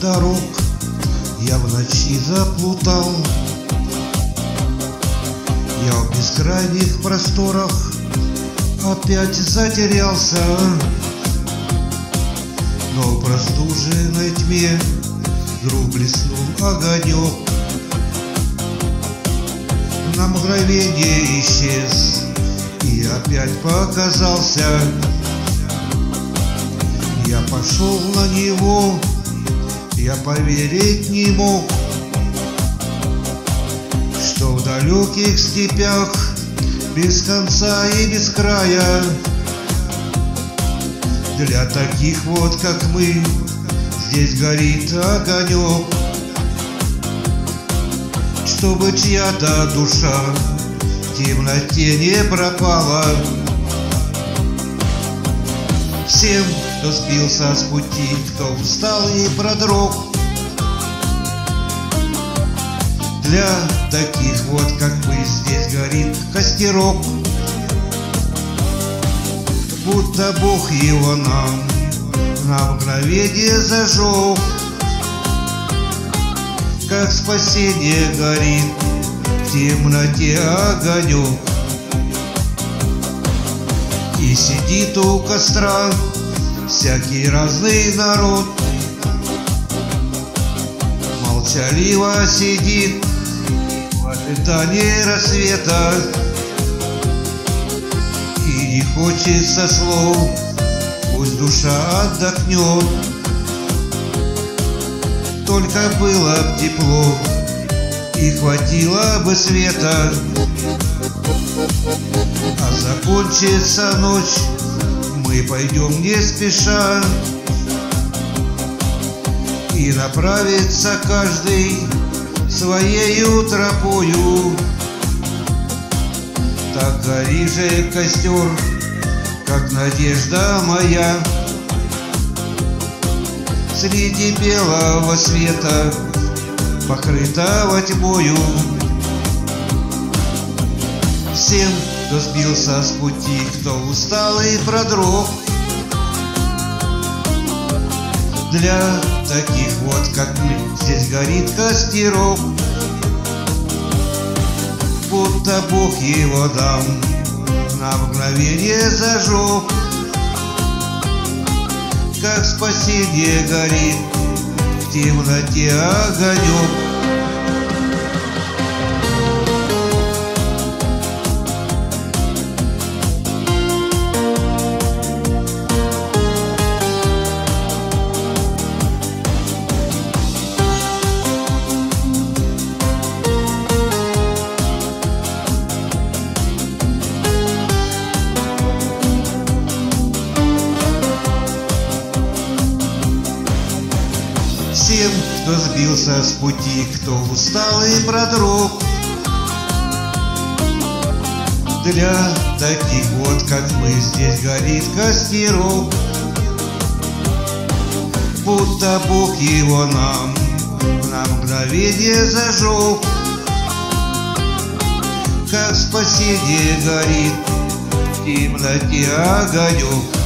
дорог я в ночи заплутал. Я в бескрайних просторах опять затерялся, но в простуженной тьме вдруг блеснул огонек. На мгновение исчез и опять показался. Я пошел на него, я поверить не мог, что в далеких степях без конца и без края для таких вот, как мы, здесь горит огонек. Чтобы чья-то душа в темноте не пропала. Всем, кто сбился с пути, кто устал и продрог, для таких вот, как мы, здесь горит костерок. Будто Бог его нам на мгновение зажег, как спасение горит в темноте огонек. И сидит у костра всякий разный народ, молчаливо сидит в ожидании рассвета, и не хочется слов, пусть душа отдохнет. Только было б тепло и хватило бы света, а закончится ночь, мы пойдем не спеша, и направится каждый своею тропою. Так гори же костер, как надежда моя, среди белого света, покрытого тьмою. Всем, кто сбился с пути, кто устал и продрог, для таких вот, как мы, здесь горит костерок. Будто Бог его нам на мгновение зажег, как спасение горит в темноте огонек. Всем, кто сбился с пути, кто устал и продрог, для таких вот, как мы, здесь горит костерок. Будто Бог его нам на мгновение зажег, как спасение горит в темноте огонек.